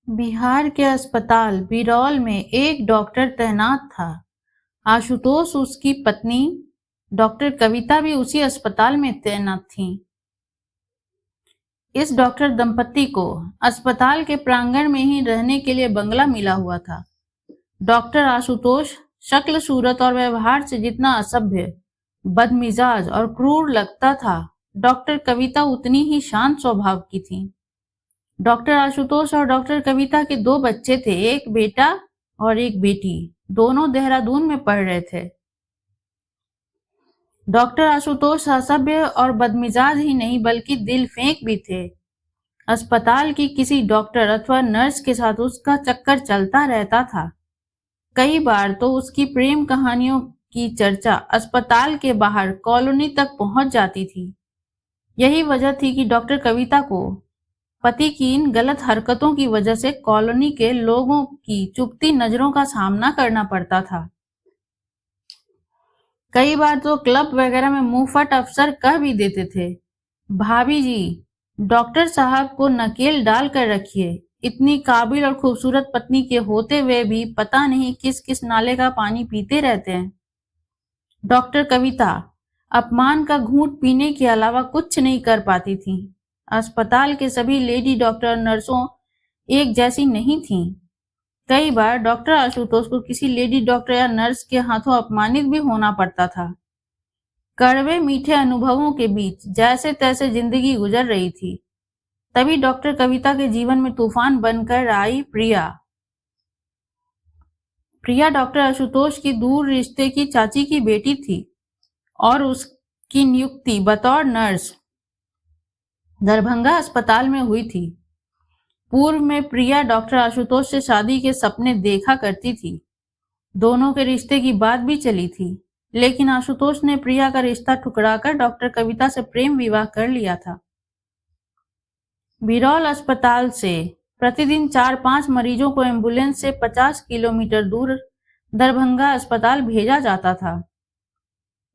बिहार के अस्पताल बिरौल में एक डॉक्टर तैनात था। आशुतोष, उसकी पत्नी डॉक्टर कविता भी उसी अस्पताल में तैनात थीं। इस डॉक्टर दंपति को अस्पताल के प्रांगण में ही रहने के लिए बंगला मिला हुआ था। डॉक्टर आशुतोष शक्ल, सूरत और व्यवहार से जितना असभ्य, बदमिजाज और क्रूर लगता था, डॉक्टर कविता उतनी ही शांत स्वभाव की थी। डॉक्टर आशुतोष और डॉक्टर कविता के 2 बच्चे थे, एक बेटा और एक बेटी। दोनों देहरादून में पढ़ रहे थे। डॉक्टर आशुतोष असभ्य और बदमिजाज ही नहीं बल्कि दिल फेंक भी थे। अस्पताल की किसी डॉक्टर अथवा नर्स के साथ उसका चक्कर चलता रहता था। कई बार तो उसकी प्रेम कहानियों की चर्चा अस्पताल के बाहर कॉलोनी तक पहुंच जाती थी। यही वजह थी कि डॉक्टर कविता को पति की इन गलत हरकतों की वजह से कॉलोनी के लोगों की चुभती नजरों का सामना करना पड़ता था। कई बार तो क्लब वगैरह में मुंहफट अफसर कह भी देते थे, भाभी जी, डॉक्टर साहब को नकेल डाल कर रखिए। इतनी काबिल और खूबसूरत पत्नी के होते हुए भी पता नहीं किस किस नाले का पानी पीते रहते हैं। डॉक्टर कविता अपमान का घूंट पीने के अलावा कुछ नहीं कर पाती थी। अस्पताल के सभी लेडी डॉक्टर और नर्सों एक जैसी नहीं थीं। कई बार डॉक्टर आशुतोष को किसी लेडी डॉक्टर या नर्स के हाथों अपमानित भी होना पड़ता था। कड़वे मीठे अनुभवों के बीच जैसे तैसे जिंदगी गुजर रही थी। तभी डॉक्टर कविता के जीवन में तूफान बनकर आई प्रिया। प्रिया डॉक्टर आशुतोष की दूर रिश्ते की चाची की बेटी थी और उसकी नियुक्ति बतौर नर्स दरभंगा अस्पताल में हुई थी। पूर्व में प्रिया डॉक्टर आशुतोष से शादी के सपने देखा करती थी। दोनों के रिश्ते की बात भी चली थी, लेकिन आशुतोष ने प्रिया का रिश्ता ठुकराकर डॉक्टर कविता से प्रेम विवाह कर लिया था। बिरौल अस्पताल से प्रतिदिन 4-5 मरीजों को एम्बुलेंस से 50 किलोमीटर दूर दरभंगा अस्पताल भेजा जाता था।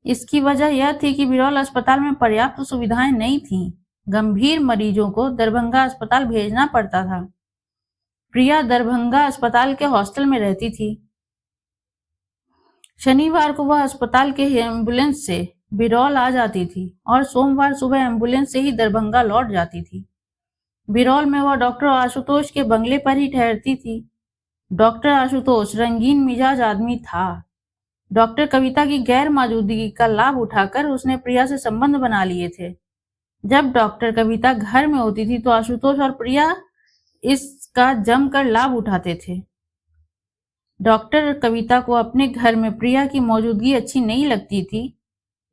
इसकी वजह यह थी कि बिरौल अस्पताल में पर्याप्त सुविधाएं नहीं थीं। गंभीर मरीजों को दरभंगा अस्पताल भेजना पड़ता था। प्रिया दरभंगा अस्पताल के हॉस्टल में रहती थी। शनिवार को वह अस्पताल के एम्बुलेंस से बिरौल आ जाती थी और सोमवार सुबह एम्बुलेंस से ही दरभंगा लौट जाती थी। बिरौल में वह डॉक्टर आशुतोष के बंगले पर ही ठहरती थी। डॉक्टर आशुतोष रंगीन मिजाज आदमी था। डॉक्टर कविता की गैर मौजूदगी का लाभ उठाकर उसने प्रिया से संबंध बना लिए थे। जब डॉक्टर कविता घर में होती थी तो आशुतोष और प्रिया इसका जमकर लाभ उठाते थे। डॉक्टर कविता को अपने घर में प्रिया की मौजूदगी अच्छी नहीं लगती थी।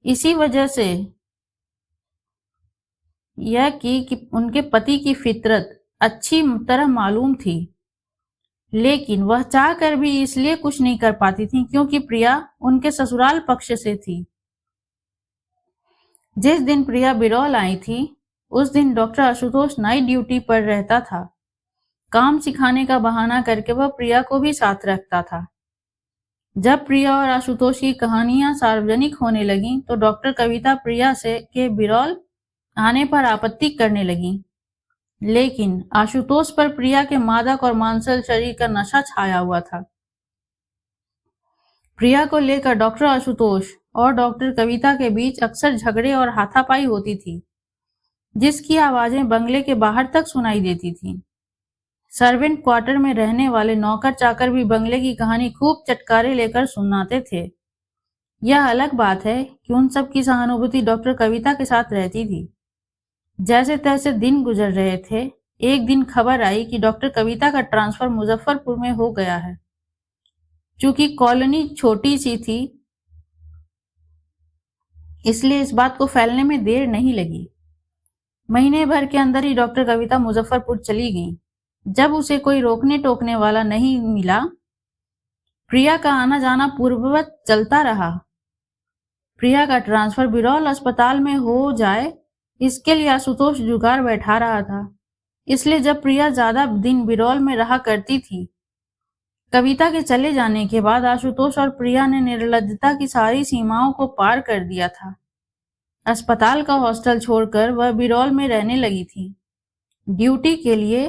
इसी वजह से यह कि उनके पति की फितरत अच्छी तरह मालूम थी, लेकिन वह चाहकर भी इसलिए कुछ नहीं कर पाती थी क्योंकि प्रिया उनके ससुराल पक्ष से थी। जिस दिन प्रिया बिरौल आई थी उस दिन डॉक्टर आशुतोष नाइट ड्यूटी पर रहता था। काम सिखाने का बहाना करके वह प्रिया को भी साथ रखता था। जब प्रिया और आशुतोष की कहानियां सार्वजनिक होने लगीं तो डॉक्टर कविता प्रिया से के बिरौल आने पर आपत्ति करने लगी, लेकिन आशुतोष पर प्रिया के मादक और मांसल शरीर का नशा छाया हुआ था। प्रिया को लेकर डॉक्टर आशुतोष और डॉक्टर कविता के बीच अक्सर झगड़े और हाथापाई होती थी, जिसकी आवाजें बंगले के बाहर तक सुनाई देती थीं। सर्वेंट क्वार्टर में रहने वाले नौकर चाकर भी बंगले की कहानी खूब चटकारे लेकर सुनाते थे। यह अलग बात है कि उन सब की सहानुभूति डॉक्टर कविता के साथ रहती थी। जैसे तैसे दिन गुजर रहे थे। एक दिन खबर आई कि डॉक्टर कविता का ट्रांसफर मुजफ्फरपुर में हो गया है। चूंकि कॉलोनी छोटी सी थी, इसलिए इस बात को फैलने में देर नहीं लगी। महीने भर के अंदर ही डॉक्टर कविता मुजफ्फरपुर चली गई। जब उसे कोई रोकने टोकने वाला नहीं मिला, प्रिया का आना जाना पूर्ववत चलता रहा। प्रिया का ट्रांसफर बिरौल अस्पताल में हो जाए, इसके लिए आशुतोष जुगाड़ बैठा रहा था। इसलिए जब प्रिया ज्यादा दिन बिरौल में रहा करती थी, कविता के चले जाने के बाद आशुतोष और प्रिया ने निर्लज्जता की सारी सीमाओं को पार कर दिया था। अस्पताल का हॉस्टल छोड़कर वह बिरौल में रहने लगी थी। ड्यूटी के लिए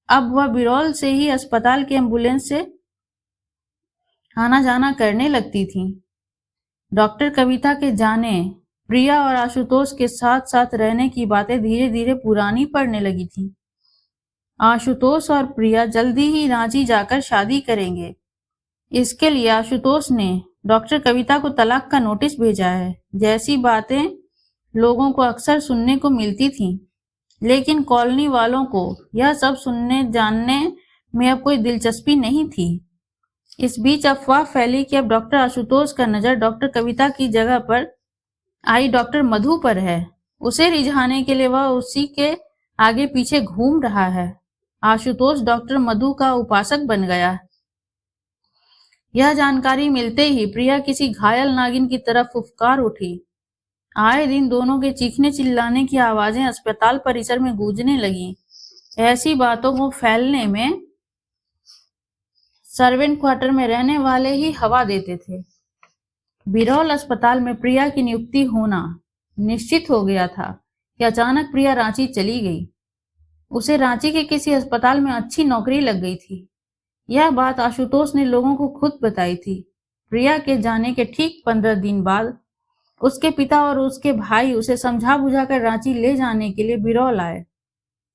अब वह बिरौल से ही अस्पताल की एम्बुलेंस से आना जाना करने लगती थी। डॉक्टर कविता के जाने प्रिया और आशुतोष के साथ साथ रहने की बातें धीरे धीरे पुरानी पड़ने लगी थी। आशुतोष और प्रिया जल्दी ही रांची जाकर शादी करेंगे। इसके लिए आशुतोष ने डॉक्टर कविता को तलाक का नोटिस भेजा है। जैसी बातें लोगों को अक्सर सुनने को मिलती थीं, लेकिन कॉलोनी वालों को यह सब सुनने जानने में अब कोई दिलचस्पी नहीं थी। इस बीच अफवाह फैली कि अब डॉक्टर आशुतोष का नजर डॉक्टर कविता की जगह पर आई डॉक्टर मधु पर है। उसे रिझाने के लिए वह उसी के आगे पीछे घूम रहा है। आशुतोष डॉक्टर मधु का उपासक बन गया। यह जानकारी मिलते ही प्रिया किसी घायल नागिन की तरह फुफकार उठी। आए दिन दोनों के चीखने चिल्लाने की आवाजें अस्पताल परिसर में गूंजने लगीं। ऐसी बातों को फैलने में सर्वेंट क्वार्टर में रहने वाले ही हवा देते थे। बिरौल अस्पताल में प्रिया की नियुक्ति होना निश्चित हो गया था कि अचानक प्रिया रांची चली गई। उसे रांची के किसी अस्पताल में अच्छी नौकरी लग गई थी। यह बात आशुतोष ने लोगों को खुद बताई थी। प्रिया के जाने के ठीक 15 दिन बाद उसके पिता और उसके भाई उसे समझा बुझाकर रांची ले जाने के लिए बिरौल आए,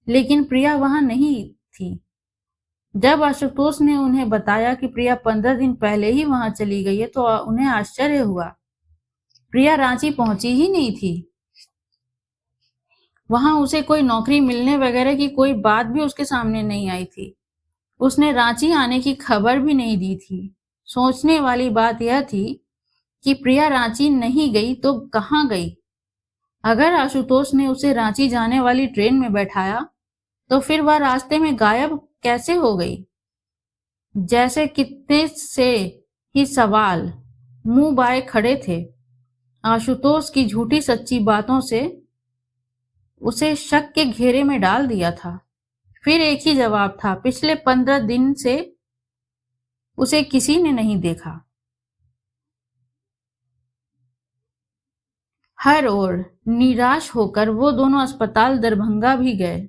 लेकिन प्रिया वहां नहीं थी। जब आशुतोष ने उन्हें बताया कि प्रिया 15 दिन पहले ही वहां चली गई है, तो उन्हें आश्चर्य हुआ। प्रिया रांची पहुंची ही नहीं थी। वहां उसे कोई नौकरी मिलने वगैरह की कोई बात भी उसके सामने नहीं आई थी। उसने रांची आने की खबर भी नहीं दी थी। सोचने वाली बात यह थी कि प्रिया रांची नहीं गई तो कहाँ गई। अगर आशुतोष ने उसे रांची जाने वाली ट्रेन में बैठाया तो फिर वह रास्ते में गायब कैसे हो गई। जैसे कितने से ही सवाल मुंह बाए खड़े थे। आशुतोष की झूठी सच्ची बातों से उसे शक के घेरे में डाल दिया था। फिर एक ही जवाब था, पिछले 15 दिन से उसे किसी ने नहीं देखा। हर ओर निराश होकर वो दोनों अस्पताल दरभंगा भी गए,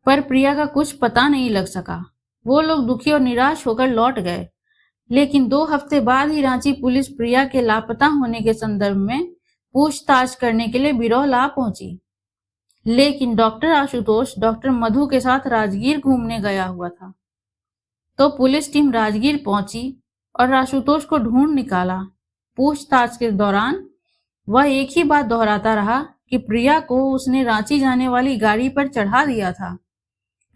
पर प्रिया का कुछ पता नहीं लग सका। वो लोग दुखी और निराश होकर लौट गए, लेकिन 2 हफ्ते बाद ही रांची पुलिस प्रिया के लापता होने के संदर्भ में पूछताछ करने के लिए बिरौल आ पहुंची। लेकिन डॉक्टर आशुतोष डॉक्टर मधु के साथ राजगीर घूमने गया हुआ था। तो पुलिस टीम राजगीर पहुंची और आशुतोष को ढूंढ निकाला। पूछताछ के दौरान वह एक ही बात दोहराता रहा कि प्रिया को उसने रांची जाने वाली गाड़ी पर चढ़ा दिया था।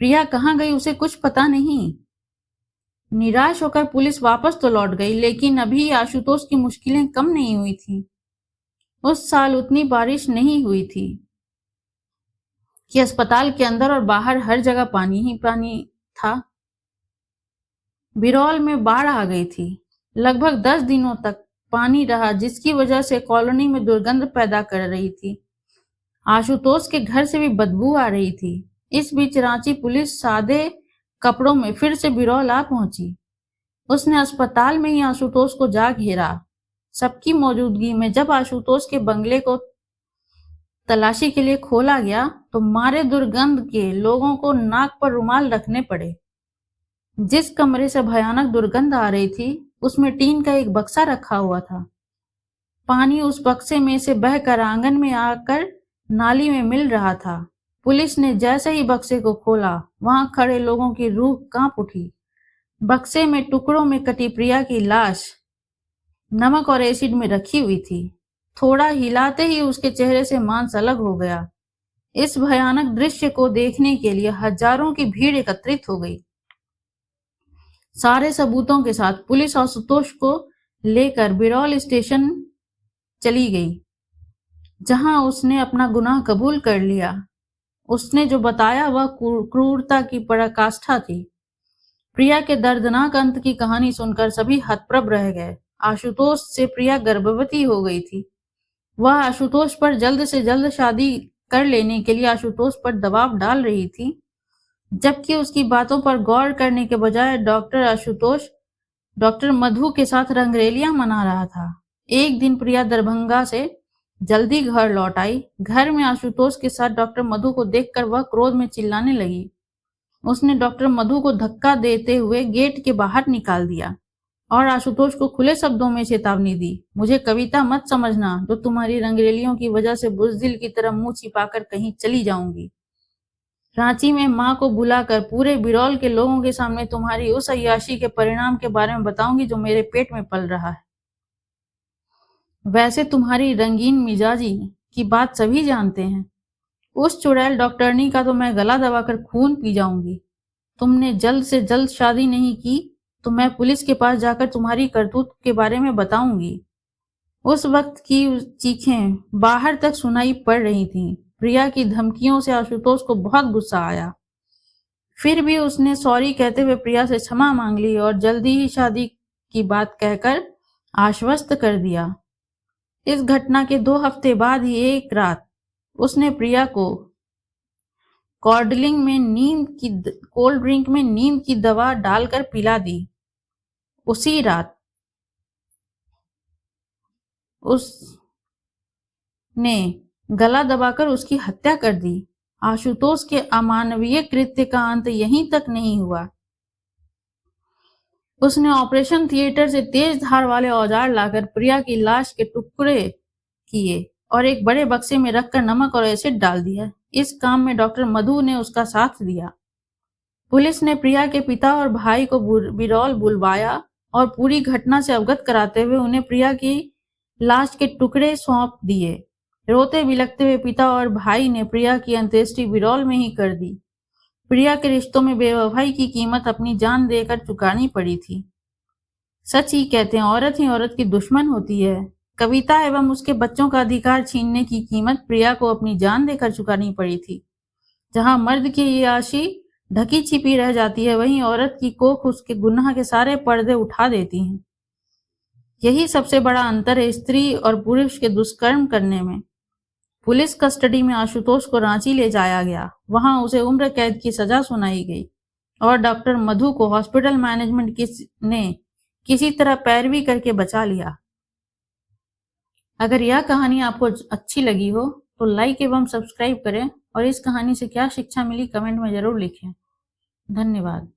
प्रिया कहाँ गई उसे कुछ पता नहीं। निराश होकर पुलिस वापस तो लौट गई, लेकिन अभी आशुतोष की मुश्किलें कम नहीं हुई थी। उस साल उतनी बारिश नहीं हुई थी कि अस्पताल के अंदर और बाहर हर जगह पानी ही पानी था। बिरौल में बाढ़ आ गई थी। लगभग 10 दिनों तक पानी रहा, जिसकी वजह से कॉलोनी में दुर्गंध पैदा कर रही थी। आशुतोष के घर से भी बदबू आ रही थी। इस बीच रांची पुलिस सादे कपड़ों में फिर से बिरौल आ पहुंची। उसने अस्पताल में ही आशुतोष को जा घेरा। सबकी मौजूदगी में जब आशुतोष के बंगले को तलाशी के लिए खोला गया तो मारे दुर्गंध के लोगों को नाक पर रुमाल रखने पड़े। जिस कमरे से भयानक दुर्गंध आ रही थी उसमें टीन का एक बक्सा रखा हुआ था। पानी उस बक्से में से बहकर आंगन में आकर नाली में मिल रहा था। पुलिस ने जैसे ही बक्से को खोला, वहां खड़े लोगों की रूह कांप उठी। बक्से में टुकड़ों में कटी प्रिया की लाश नमक और एसिड में रखी हुई थी। थोड़ा हिलाते ही उसके चेहरे से मांस अलग हो गया। इस भयानक दृश्य को देखने के लिए हजारों की भीड़ एकत्रित हो गई। सारे सबूतों के साथ पुलिस आशुतोष को लेकर बिरौल स्टेशन चली गई, जहां उसने अपना गुनाह कबूल कर लिया। उसने जो बताया वह क्रूरता की पराकाष्ठा थी। प्रिया के दर्दनाक अंत की कहानी सुनकर सभी हतप्रभ रह गए। आशुतोष से प्रिया गर्भवती हो गई थी। वह आशुतोष पर जल्द से जल्द शादी कर लेने के लिए आशुतोष पर दबाव डाल रही थी, जबकि उसकी बातों पर गौर करने के बजाय डॉक्टर आशुतोष डॉक्टर मधु के साथ रंगरेलियां मना रहा था। एक दिन प्रिया दरभंगा से जल्दी घर लौट आई। घर में आशुतोष के साथ डॉक्टर मधु को देखकर वह क्रोध में चिल्लाने लगी। उसने डॉक्टर मधु को धक्का देते हुए गेट के बाहर निकाल दिया और आशुतोष को खुले शब्दों में चेतावनी दी, मुझे कविता मत समझना, जो तुम्हारी रंगरेलियों की वजह से बुज़दिल की तरह मुंह छिपाकर कहीं चली जाऊंगी। रांची में माँ को बुलाकर पूरे बिरौल के लोगों के सामने तुम्हारी उस अय्याशी के परिणाम के बारे में बताऊंगी जो मेरे पेट में पल रहा है। वैसे तुम्हारी रंगीन मिजाजी की बात सभी जानते हैं। उस चुड़ैल डॉक्टरनी का तो मैं गला दबाकर खून पी जाऊंगी। तुमने जल्द से जल्द शादी नहीं की तो मैं पुलिस के पास जाकर तुम्हारी करतूत के बारे में बताऊंगी। उस वक्त की चीखें बाहर तक सुनाई पड़ रही थीं। प्रिया की धमकियों से आशुतोष को बहुत गुस्सा आया। फिर भी उसने सॉरी कहते हुए प्रिया से क्षमा मांग ली और जल्दी ही शादी की बात कहकर आश्वस्त कर दिया। इस घटना के 2 हफ्ते बाद ही एक रात उसने प्रिया को कोल्ड ड्रिंक में नींद की दवा डालकर पिला दी। उसी रात उसने गला दबाकर उसकी हत्या कर दी। आशुतोष के अमानवीय कृत्य का अंत यहीं तक नहीं हुआ। उसने ऑपरेशन थिएटर से तेज धार वाले औजार लाकर प्रिया की लाश के टुकड़े किए और एक बड़े बक्से में रखकर नमक और एसिड डाल दिया। इस काम में डॉक्टर मधु ने उसका साथ दिया। पुलिस ने प्रिया के पिता और भाई को बिरौल बुलवाया और पूरी घटना से अवगत कराते हुए उन्हें प्रिया की लाश के टुकड़े सौंप दिए। रोते बिलखते हुए पिता और भाई ने प्रिया की अंत्येष्टि बिरौल में ही कर दी। प्रिया के रिश्तों में बेवफाई की कीमत अपनी जान देकर चुकानी पड़ी थी। सच ही कहते हैं, औरत ही औरत की दुश्मन होती है। कविता एवं उसके बच्चों का अधिकार छीनने की कीमत प्रिया को अपनी जान देकर चुकानी पड़ी थी। जहां मर्द की याशी ढकी छिपी रह जाती है, वहीं औरत की कोख उसके गुनाह के सारे पर्दे उठा देती है। यही सबसे बड़ा अंतर है स्त्री और पुरुष के दुष्कर्म करने में। पुलिस कस्टडी में आशुतोष को रांची ले जाया गया। वहां उसे उम्र कैद की सजा सुनाई गई और डॉक्टर मधु को हॉस्पिटल मैनेजमेंट ने किसी तरह पैरवी करके बचा लिया। अगर यह कहानी आपको अच्छी लगी हो तो लाइक एवं सब्सक्राइब करें और इस कहानी से क्या शिक्षा मिली कमेंट में जरूर लिखें। धन्यवाद।